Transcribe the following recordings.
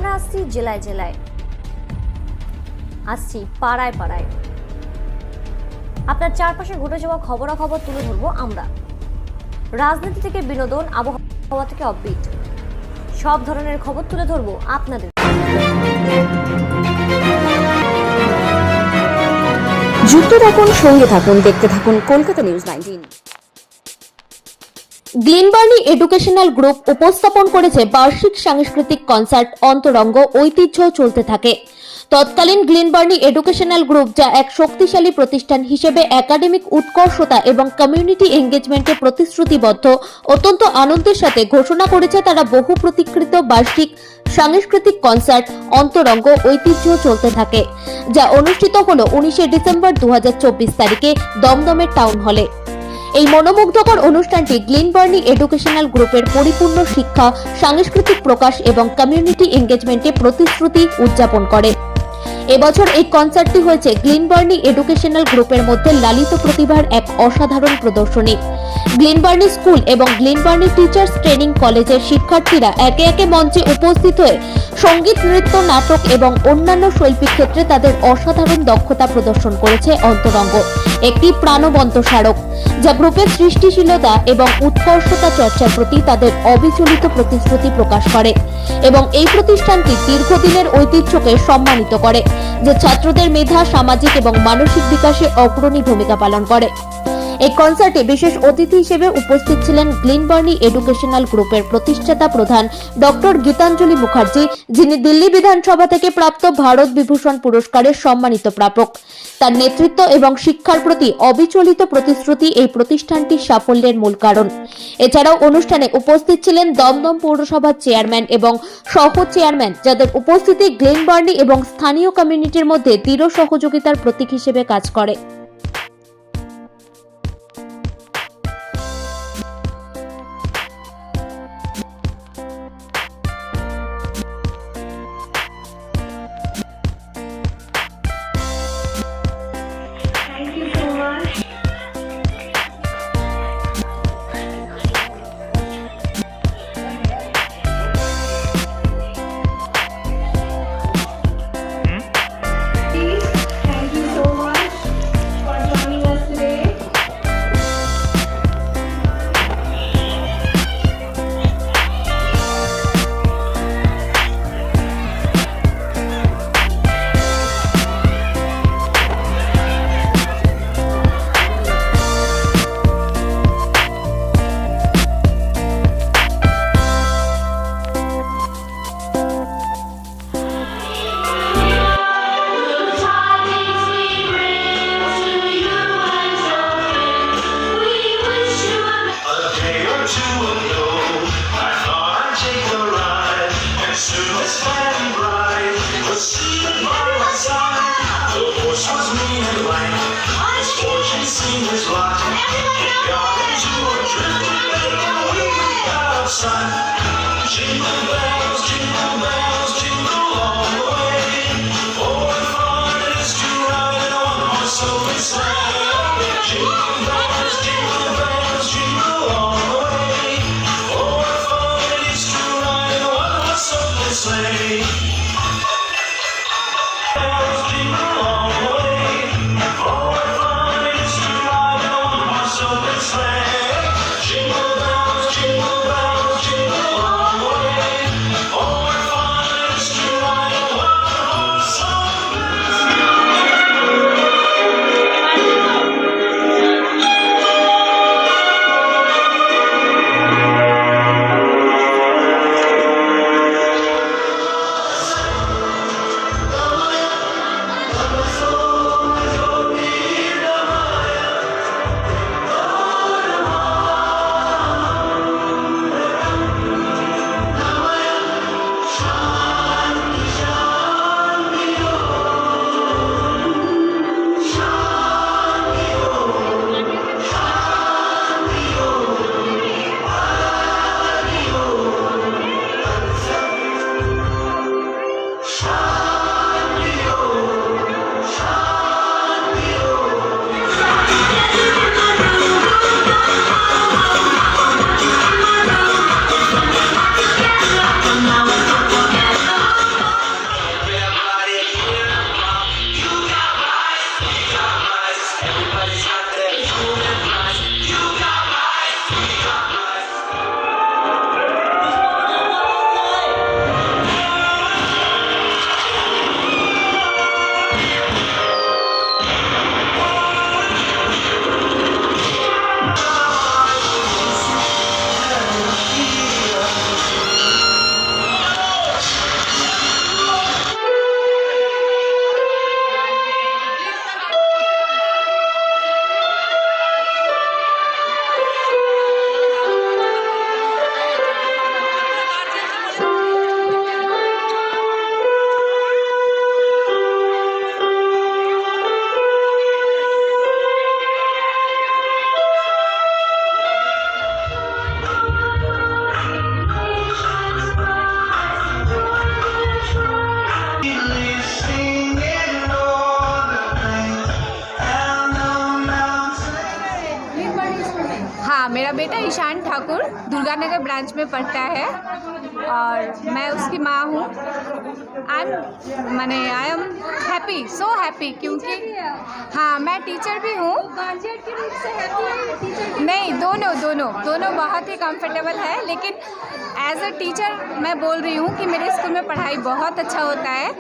আমরা আসছি জেলায় জেলায়, আসছি পাড়ায় পাড়ায়। আপনার চারপাশে ঘটে যাওয়া খবরাখবর তুলে ধরবো আমরা। রাজনীতি থেকে বিনোদন, আবহাওয়া থেকে অফবিট, সব ধরনের খবর তুলে ধরবো আপনাদের। যুক্ত থাকুন, সঙ্গে থাকুন, দেখতে থাকুন কলকাতা নিউজ 19। গ্লিনবার্নি এডুকেশনাল গ্রুপ উপস্থাপন করেছে বার্ষিক সাংস্কৃতিক কনসার্ট অন্তরঙ্গ ঐতিহ্য চলতে থাকে। তৎকালীন গ্লিনবার্নি এডুকেশনাল গ্রুপ, যা এক শক্তিশালী প্রতিষ্ঠান হিসেবে একাডেমিক উৎকর্ষতা এবং কমিউনিটি এঙ্গেজমেন্টে প্রতিশ্রুতিবদ্ধ, অত্যন্ত আনন্দের সাথে ঘোষণা করেছে তারা বহু প্রতীক্ষিত বার্ষিক সাংস্কৃতিক কনসার্ট অন্তরঙ্গ ঐতিহ্য চলতে থাকে, যা অনুষ্ঠিত হলো 19 ডিসেম্বর 2024 তারিখে দমদমের টাউন হলে। এই মনোমুগ্ধকর অনুষ্ঠানটি গ্লিনবার্নি এডুকেশনাল গ্রুপের পরিপূর্ণ শিক্ষা, সাংস্কৃতিক প্রকাশ এবং কমিউনিটি এঙ্গেজমেন্টে প্রতিশ্রুতি উদযাপন করে। এবছর এই কনসার্টটি হয়েছে গ্লিনবার্নি এডুকেশনাল গ্রুপের মধ্যে লালিত প্রতিভার এক অসাধারণ প্রদর্শনী। গ্লিনবার্নি স্কুল এবং গ্লিনবার্নি টিচার্স ট্রেনিং কলেজের শিক্ষার্থীরা একে একে মঞ্চে উপস্থিত হয়ে সঙ্গীত, নৃত্য, নাটক এবং অন্যান্য শৈল্পিক ক্ষেত্রে তাদের অসাধারণ দক্ষতা প্রদর্শন করেছে। অন্তরঙ্গ একটি প্রাণবন্ত স্মারক, যা গ্রুপের সৃষ্টিশীলতা এবং উৎকর্ষতা চর্চার প্রতি তাদের অবিচলিত প্রতিশ্রুতি প্রকাশ করে এবং এই প্রতিষ্ঠানটি দীর্ঘদিনের ঐতিহ্যকে সম্মানিত করে, যে ছাত্রদের মেধা, সামাজিক এবং মানসিক বিকাশে অগ্রণী ভূমিকা পালন করে। এই কনসার্টে বিশেষ অতিথি হিসেবে উপস্থিত ছিলেন গ্লিনবার্নি এডুকেশনাল গ্রুপের প্রতিষ্ঠাতা প্রধান ডক্টর গীতাঞ্জলি মুখার্জি, যিনি দিল্লি বিধানসভা থেকে প্রাপ্ত ভারত বিভূষণ পুরস্কারের সম্মানিত প্রাপক। তার নেতৃত্ব এবং শিক্ষার প্রতি অবিচলিত প্রতিশ্রুতি এই প্রতিষ্ঠানটির সাফল্যের মূল কারণ। এছাড়াও অনুষ্ঠানে উপস্থিত ছিলেন দমদম পৌরসভার চেয়ারম্যান এবং সহ চেয়ারম্যান, যাদের উপস্থিতি গ্লিনবার্নি এবং স্থানীয় কমিউনিটির মধ্যে দৃঢ় সহযোগিতার প্রতীক হিসেবে কাজ করে। Thank you so much. Please, thank you so much for joining us today. बेटा ईशान ठाकुर दुर्गानगर ब्रांच में पढ़ता है और मैं उसकी माँ हूँ। I am happy, so happy, क्योंकि हाँ मैं टीचर भी हूँ। नहीं, दोनों बहुत ही कंफर्टेबल है, लेकिन एज अ टीचर मैं बोल रही हूँ कि मेरे स्कूल में पढ़ाई बहुत अच्छा होता है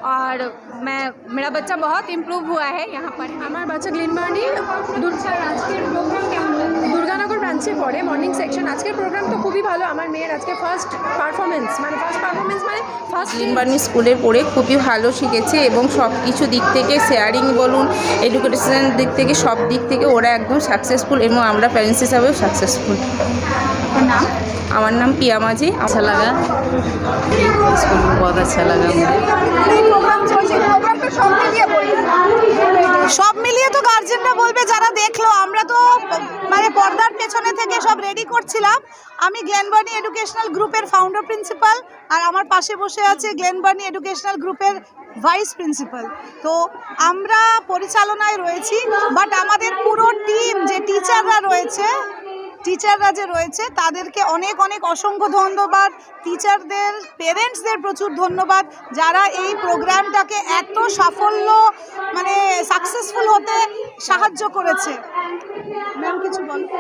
और मेरा बच्चा बहुत इम्प्रूव हुआ है यहाँ पर। আমার বাচ্চা গ্লিনবার্নি আজকের প্রোগ্রাম কেমন? দুর্গানগর ব্রাঞ্চে পড়ে, মর্নিং সেকশন। আজকের প্রোগ্রাম তো খুবই ভালো। আমার মেয়ের আজকে ফার্স্ট পারফরমেন্স মানে ফার্স্ট গ্লিনবার্নি স্কুলের পড়ে খুবই ভালো শিখেছে এবং সব কিছু দিক থেকে শেয়ারিং বলুন, এডুকেশন দিক থেকে সব দিক থেকে ওরা একদম সাকসেসফুল এবং আমরা প্যারেন্টস হিসাবেও সাকসেসফুল। नाम আমার নাম পিয়া মাঝি। अच्छा लगा, स्कूल में बहुत अच्छा लगा मुझे। সব মিলিয়ে তো গার্জেনরা বলবে যারা দেখলো, আমরা তো মানে পর্দার পেছনে থেকে সব রেডি করছিলাম। আমি গ্লেনবার্নি এডুকেশনাল গ্রুপের ফাউন্ডার প্রিন্সিপাল, আর আমার পাশে বসে আছে গ্লেনবার্নি এডুকেশনাল গ্রুপের ভাইস প্রিন্সিপাল। তো আমরা পরিচালনায় রয়েছি, বাট আমাদের পুরো টিম যে টিচাররা রয়েছে তাদেরকে অনেক অনেক অসংখ্য ধন্যবাদ। টিচারদের, পেরেন্টসদের প্রচুর ধন্যবাদ যারা এই প্রোগ্রামটাকে এত সাফল্য মানে সাকসেসফুল হতে সাহায্য করেছে। ম্যাম কিছু বলবো?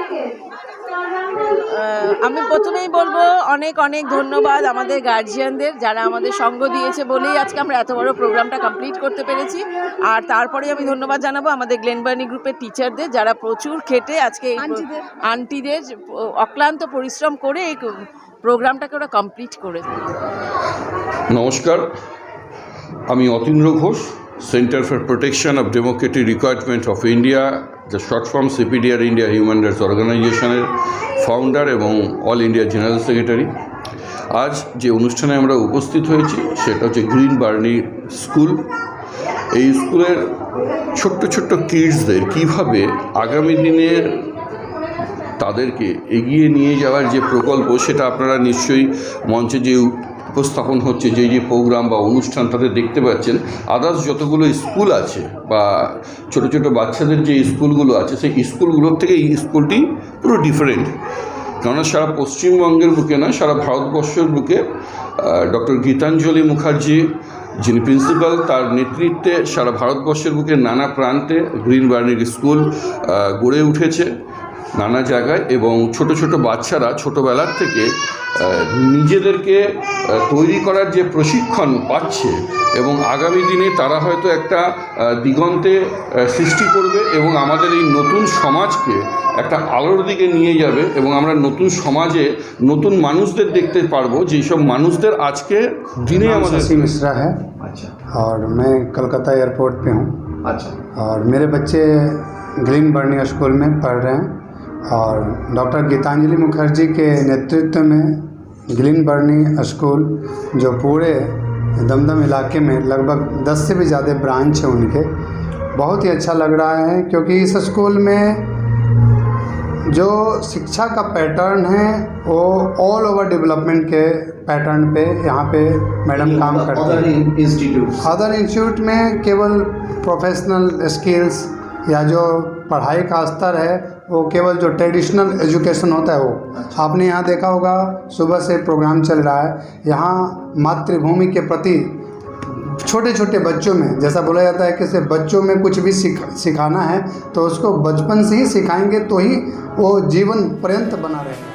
আমি প্রথমেই বলবো অনেক অনেক ধন্যবাদ আমাদের গার্জিয়ানদের, যারা আমাদের সঙ্গ দিয়েছে বলেই আজকে আমরা এত বড় প্রোগ্রামটা কমপ্লিট করতে পেরেছি। আর তারপরে আমি ধন্যবাদ জানাবো আমাদের গ্লেনবার্নি গ্রুপের টিচারদের, যারা প্রচুর খেটে আজকে এই আন্টিদের অক্লান্ত পরিশ্রম করে এই প্রোগ্রামটাকে ওরা কমপ্লিট করেছে। নমস্কার, আমি Atindra Ghosh, centre for protection of Democratic requirement of India, the short form CPDR India human rights অর্গানাইজেশনের ফাউন্ডার এবং অল ইন্ডিয়া জেনারেল সেক্রেটারি। আজ যে অনুষ্ঠানে আমরা উপস্থিত হয়েছি সেটা হচ্ছে গ্লিনবার্নি স্কুল। এই স্কুলের ছোট্ট ছোট্ট কিডসদের কীভাবে আগামী দিনে তাদেরকে এগিয়ে নিয়ে যাওয়ার যে প্রকল্প, সেটা আপনারা নিশ্চয়ই মঞ্চে যে উপস্থাপন হচ্ছে, যে প্রোগ্রাম বা অনুষ্ঠান তাদের দেখতে পাচ্ছেন। আদার্স যতগুলো স্কুল আছে বা ছোট ছোট বাচ্চাদের যে স্কুলগুলো আছে, সেই স্কুলগুলোর থেকে এই স্কুলটি পুরো ডিফারেন্ট। কেননা সারা পশ্চিমবঙ্গের বুকে নয়, সারা ভারতবর্ষের বুকে ডক্টর গীতাঞ্জলি মুখার্জি যিনি প্রিন্সিপাল, তার নেতৃত্বে সারা ভারতবর্ষের বুকে নানা প্রান্তে গ্লিনবার্নির স্কুল গড়ে উঠেছে নানা জায়গায়, এবং ছোট ছোট বাচ্চারা ছোটোবেলার থেকে নিজেদেরকে তৈরি করার যে প্রশিক্ষণ পাচ্ছে এবং আগামী দিনে তারা হয়তো একটা দিগন্তে সৃষ্টি করবে এবং আমাদের এই নতুন সমাজকে একটা আলোর দিকে নিয়ে যাবে, এবং আমরা নতুন সমাজে নতুন মানুষদের দেখতে পারবো, যেই সব মানুষদের আজকে দিনে আমাদের। शशि मिश्रा है। अच्छा। और मैं कलकत्ता एयरपोर्ट पे हूँ। अच्छा। और मेरे बच्चे ग्लीनबार्नी स्कूल में पढ़ रहे हैं और डॉक्टर गीतांजलि मुखर्जी के नेतृत्व में ग्लीनबार्नी स्कूल जो पूरे दमदम इलाके में लगभग 10 से भी ज़्यादा ब्रांच है उनके, बहुत ही अच्छा लग रहा है, क्योंकि इस स्कूल में जो शिक्षा का पैटर्न है वो ऑल ओवर डेवलपमेंट के पैटर्न पे यहाँ पे मैडम काम करते हैं। अदर इंस्टीट्यूट में केवल प्रोफेशनल स्किल्स या जो पढ़ाई का स्तर है वो केवल जो ट्रेडिशनल एजुकेशन होता है वो। आपने यहाँ देखा होगा सुबह से प्रोग्राम चल रहा है, यहाँ मातृभूमि के प्रति छोटे छोटे बच्चों में, जैसा बोला जाता है कि सिर्फ बच्चों में कुछ भी सिखाना है तो उसको बचपन से ही सिखाएंगे तो ही वो जीवन पर्यंत बना रहेगा।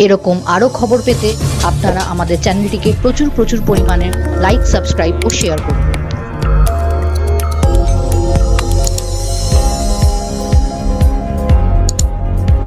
এরকম আরও খবর পেতে আপনারা আমাদের চ্যানেলটিকে প্রচুর পরিমাণে লাইক, সাবস্ক্রাইব ও শেয়ার করুন।